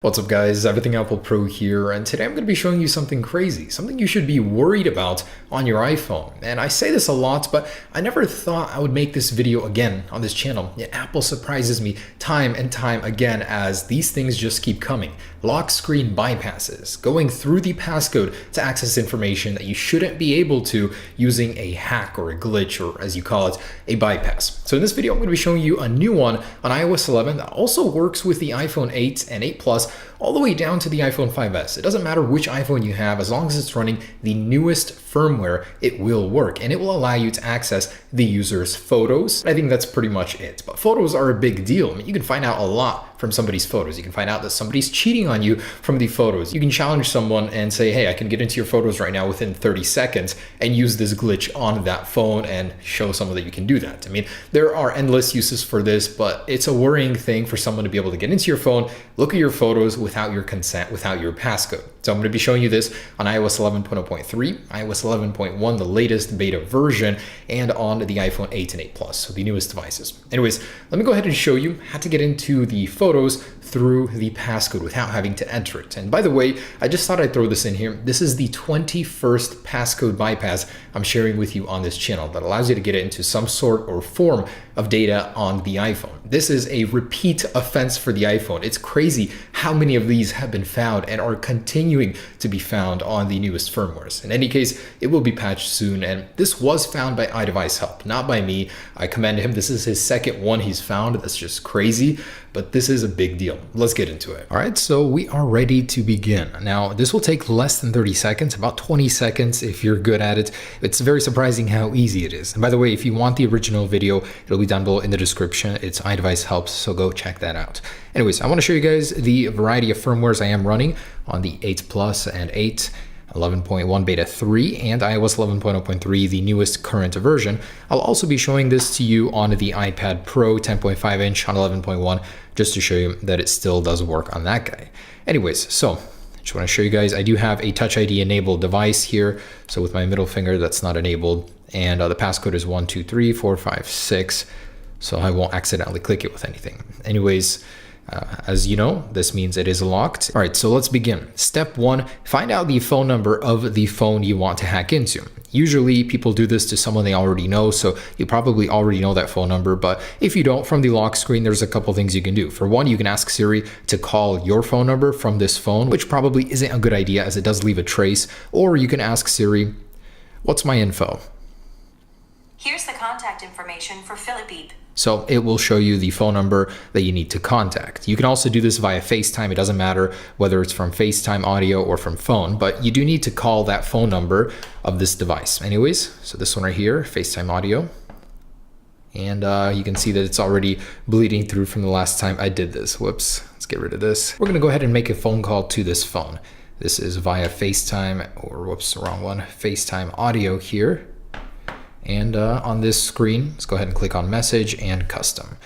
What's up guys, Everything Apple Pro here, and today I'm going to be showing you something crazy, something you should be worried about on your iPhone. And I say this a lot, but I never thought I would make this video again on this channel. Yet Apple surprises me time and time again as these things just keep coming. Lock screen bypasses, going through the passcode to access information that you shouldn't be able to using a hack or a glitch, or as you call it, a bypass. So in this video, I'm going to be showing you a new one on iOS 11 that also works with the iPhone 8 and 8 Plus all the way down to the iPhone 5S. It doesn't matter which iPhone you have, as long as it's running the newest firmware, it will work, and it will allow you to access the user's photos. I think that's pretty much it. But photos are a big deal. I mean, you can find out a lot from somebody's photos. You can find out that somebody's cheating on you from the photos. You can challenge someone and say, hey, I can get into your photos right now within 30 seconds and use this glitch on that phone and show someone that you can do that. I mean, there are endless uses for this, but it's a worrying thing for someone to be able to get into your phone, look at your photos without your consent, without your passcode. So I'm going to be showing you this on iOS 11.0.3, iOS 11.1, the latest beta version, and on the iPhone 8 and 8 Plus, so the newest devices. Anyways, let me go ahead and show you how to get into the photos through the passcode without having to enter it. And by the way, I just thought I'd throw this in here. This is the 21st passcode bypass I'm sharing with you on this channel that allows you to get into some sort or form of data on the iPhone. This is a repeat offense for the iPhone. It's crazy how many of these have been found and are continuing to be found on the newest firmwares. In any case, it will be patched soon, and this was found by iDevice Help, not by me. I commend him. This is his second one he's found. That's just crazy, but this is a big deal. Let's get into it. All right, so we are ready to begin. Now, this will take less than 30 seconds, about 20 seconds if you're good at it. It's very surprising how easy it is. And by the way, if you want the original video, it'll be down below in the description. It's iDevice Helps, so go check that out. Anyways, I want to show you guys the variety of firmwares I am running on the 8 Plus and 8, 11.1 beta 3, and iOS 11.0.3, the newest current version. I'll also be showing this to you on the iPad Pro 10.5 inch on 11.1, just to show you that it still does work on that guy. Anyways, so just want to show you guys, I do have a Touch ID enabled device here. So with my middle finger, that's not enabled. And the passcode is 1, 2, 3, 4, 5, 6. So I won't accidentally click it with anything. Anyways, as you know, this means it is locked. All right, so let's begin. Step 1, find out the phone number of the phone you want to hack into. Usually people do this to someone they already know, so you probably already know that phone number, but if you don't, from the lock screen, there's a couple things you can do. For one, you can ask Siri to call your phone number from this phone, which probably isn't a good idea as it does leave a trace, or you can ask Siri, what's my info? Here's the contact information for Philippe. So it will show you the phone number that you need to contact. You can also do this via FaceTime. It doesn't matter whether it's from FaceTime audio or from phone, but you do need to call that phone number of this device. Anyways, so this one right here, FaceTime audio. And you can see that it's already bleeding through from the last time I did this. Whoops, let's get rid of this. We're gonna go ahead and make a phone call to this phone. This is via FaceTime, or whoops, wrong one, FaceTime audio here. And on this screen, let's go ahead and click on message and custom.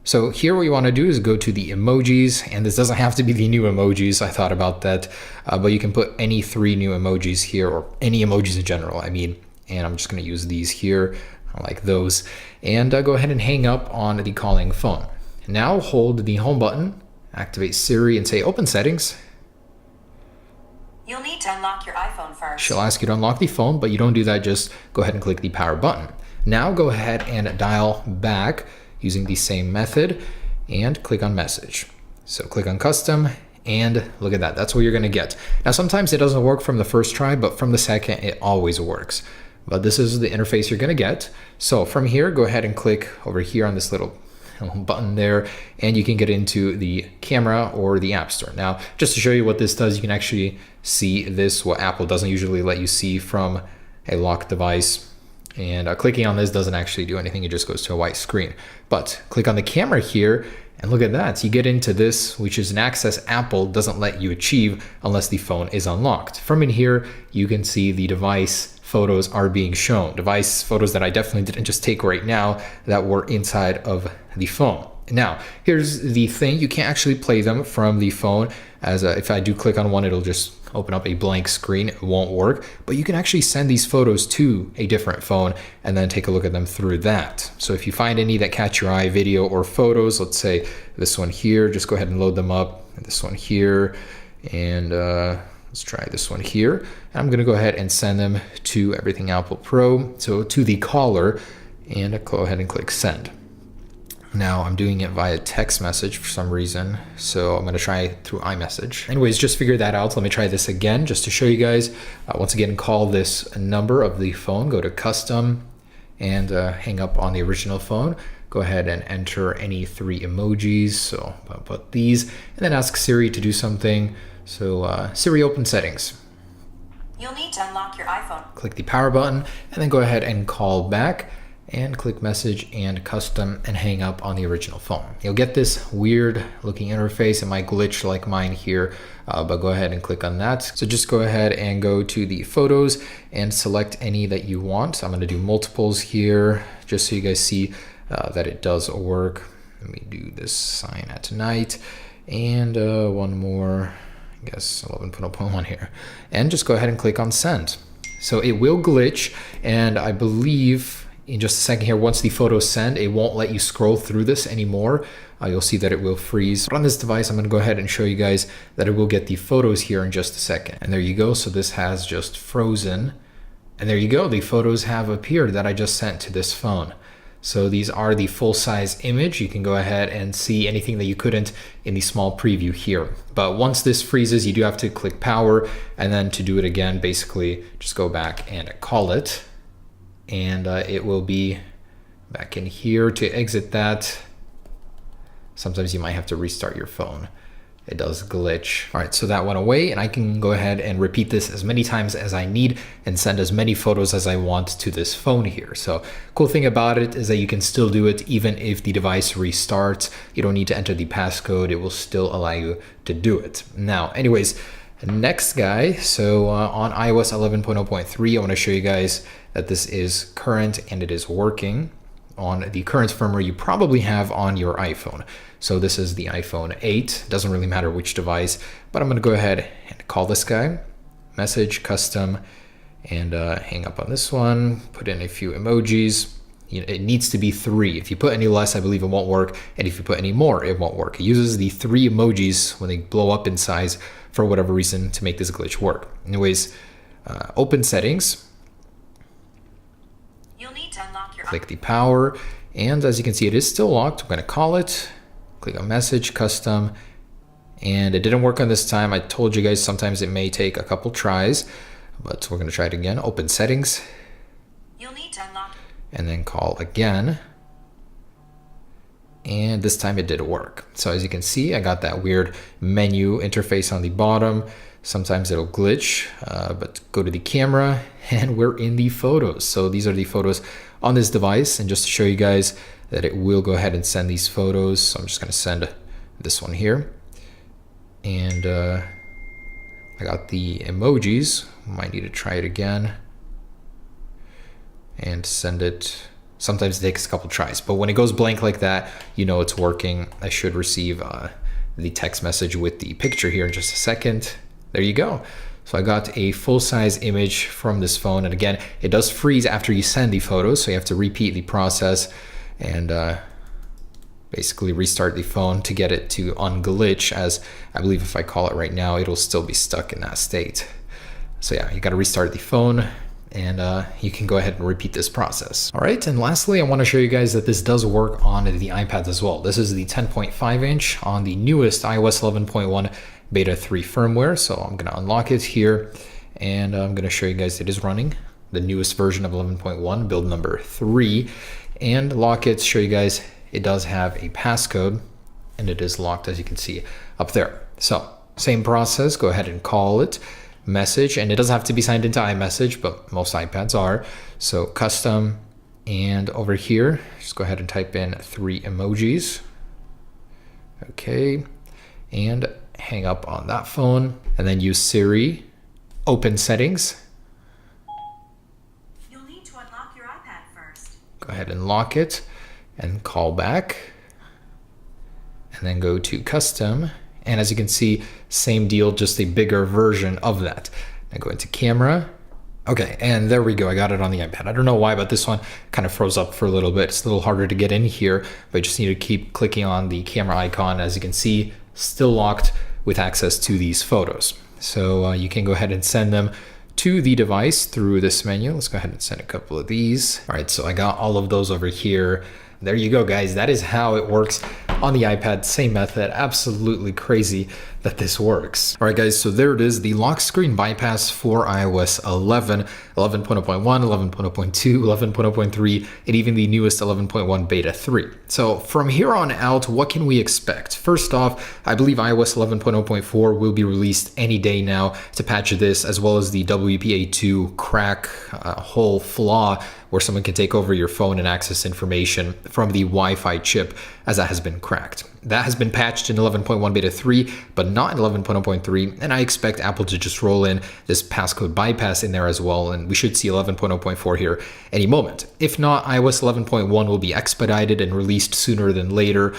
So here what you want to do is go to the emojis, and this doesn't have to be the new emojis. I thought about that, but you can put any 3 new emojis here, or any emojis in general, I mean, and I'm just going to use these here. I like those. And go ahead and hang up on the calling phone. Now hold the home button, activate Siri, and say open settings. You'll need to unlock your iPhone first. She'll ask you to unlock the phone, but you don't do that. Just go ahead and click the power button. Now go ahead and dial back using the same method and click on message. So click on custom and look at that. That's what you're going to get. Now, sometimes it doesn't work from the first try, but from the second, it always works. But this is the interface you're going to get. So from here, go ahead and click over here on this little button there, and you can get into the camera or the App Store. Now, just to show you what this does, you can actually see this, what Apple doesn't usually let you see from a locked device. And clicking on this doesn't actually do anything. It just goes to a white screen. But click on the camera here, and look at that. You get into this, which is an access Apple doesn't let you achieve unless the phone is unlocked. From in here, you can see the device photos are being shown. Device photos that I definitely didn't just take right now that were inside of the phone. Now, here's the thing. You can't actually play them from the phone, as if I do click on one, it'll just open up a blank screen. It won't work, but you can actually send these photos to a different phone and then take a look at them through that. So if you find any that catch your eye, video or photos, let's say this one here, just go ahead and load them up. This one here, and let's try this one here. I'm gonna go ahead and send them to Everything Apple Pro, so to the caller, and go ahead and click send. Now I'm doing it via text message for some reason, so I'm gonna try it through iMessage. Anyways, just figure that out. Let me try this again just to show you guys. Once again, call this number of the phone, go to custom, and hang up on the original phone. Go ahead and enter any 3 emojis. So I'll put these, and then ask Siri to do something. So Siri, open settings. You'll need to unlock your iPhone. Click the power button, and then go ahead and call back. And click message and custom and hang up on the original phone. You'll get this weird looking interface. It might glitch like mine here, but go ahead and click on that. So just go ahead and go to the photos and select any that you want. I'm gonna do multiples here just so you guys see that it does work. Let me do this sign at tonight and one more, I guess 11.1 here. And just go ahead and click on send. So it will glitch, and I believe in just a second here, once the photos send, it won't let you scroll through this anymore. You'll see that it will freeze. But on this device, I'm gonna go ahead and show you guys that it will get the photos here in just a second. And there you go, so this has just frozen. And there you go, the photos have appeared that I just sent to this phone. So these are the full-size image. You can go ahead and see anything that you couldn't in the small preview here. But once this freezes, you do have to click power, and then to do it again, basically just go back and call it. And it will be back in here. To exit that, sometimes you might have to restart your phone. It does glitch. All right, so that went away, and I can go ahead and repeat this as many times as I need and send as many photos as I want to this phone here. So cool thing about it is that you can still do it even if the device restarts. You don't need to enter the passcode. It will still allow you to do it. Now, anyways, next guy, so on iOS 11.0.3, I want to show you guys that this is current and it is working on the current firmware you probably have on your iPhone. So this is the iPhone 8, doesn't really matter which device, but I'm going to go ahead and call this guy, message, custom, and hang up on this one, put in a few emojis. It needs to be 3. If you put any less, I believe it won't work. And if you put any more, it won't work. It uses the 3 emojis when they blow up in size for whatever reason to make this glitch work. Anyways, open settings. You'll need to unlock your Click the power. And as you can see, it is still locked. I'm going to call it. Click on message, custom. And it didn't work on this time. I told you guys sometimes it may take a couple tries, but we're going to try it again. Open settings. You'll need to unlock. And then call again. And this time it did work. So as you can see, I got that weird menu interface on the bottom. Sometimes it'll glitch, but go to the camera and we're in the photos. So these are the photos on this device. And just to show you guys that it will go ahead and send these photos. So I'm just gonna send this one here. And I got the emojis. Might need to try it again. And send it. Sometimes it takes a couple tries, but when it goes blank like that, you know it's working. I should receive the text message with the picture here in just a second. There you go. So I got a full-size image from this phone, and again, it does freeze after you send the photos, so you have to repeat the process and basically restart the phone to get it to unglitch, as I believe if I call it right now, it'll still be stuck in that state. So yeah, you got to restart the phone. And you can go ahead and repeat this process. All right, and lastly, I want to show you guys that this does work on the iPads as well. This is the 10.5 inch on the newest iOS 11.1 beta 3 firmware. So I'm gonna unlock it here, and I'm gonna show you guys it is running the newest version of 11.1, build number 3, and lock it, show you guys it does have a passcode, and it is locked as you can see up there. So same process, go ahead and call it, message, and it doesn't have to be signed into iMessage, but most iPads are. So custom, and over here, just go ahead and type in 3 emojis. Okay, and hang up on that phone, and then use Siri, open settings. You'll need to unlock your iPad first. Go ahead and lock it, and call back. and then go to custom. And as you can see, same deal, just a bigger version of that. Now go into camera. Okay, and there we go. I got it on the iPad. I don't know why, but this one kind of froze up for a little bit. It's a little harder to get in here, but I just need to keep clicking on the camera icon. As you can see, still locked with access to these photos. So you can go ahead and send them to the device through this menu. Let's go ahead and send a couple of these. All right, so I got all of those over here. There you go, guys. That is how it works on the iPad. Same method. Absolutely crazy that this works. All right, guys, so there it is, the lock screen bypass for iOS 11, 11.0.1, 11.0.2, 11.0.3, and even the newest 11.1 beta 3. So from here on out, what can we expect? First off, I believe iOS 11.0.4 will be released any day now to patch this, as well as the WPA2 crack hole flaw where someone can take over your phone and access information from the Wi-Fi chip, as that has been cracked. That has been patched in 11.1 beta 3, but not in 11.0.3, and I expect Apple to just roll in this passcode bypass in there as well, and we should see 11.0.4 here any moment. If not, iOS 11.1 will be expedited and released sooner than later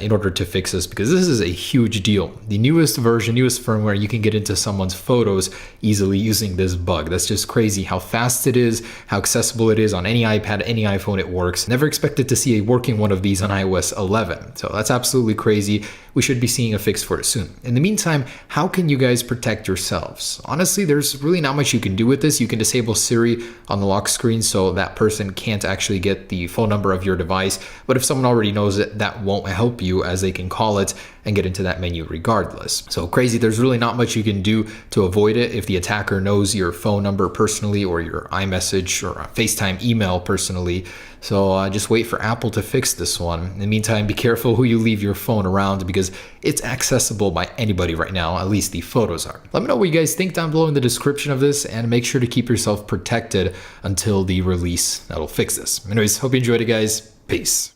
in order to fix this, because this is a huge deal. The newest version, newest firmware, you can get into someone's photos easily using this bug. That's just crazy how fast it is, how accessible it is on any iPad, any iPhone. It works. Never expected to see a working one of these on iOS 11. So that's absolutely crazy. We should be seeing a fix for it soon. In the meantime, how can you guys protect yourselves? Honestly, there's really not much you can do with this. You can disable Siri on the lock screen so that person can't actually get the phone number of your device. But if someone already knows it, that won't help you, as they can call it and get into that menu regardless. So crazy, there's really not much you can do to avoid it if the attacker knows your phone number personally, or your iMessage or FaceTime email personally. So just wait for Apple to fix this one. In the meantime, be careful who you leave your phone around, because it's accessible by anybody right now, at least the photos are. Let me know what you guys think down below in the description of this, and make sure to keep yourself protected until the release that'll fix this. Anyways, hope you enjoyed it, guys. Peace.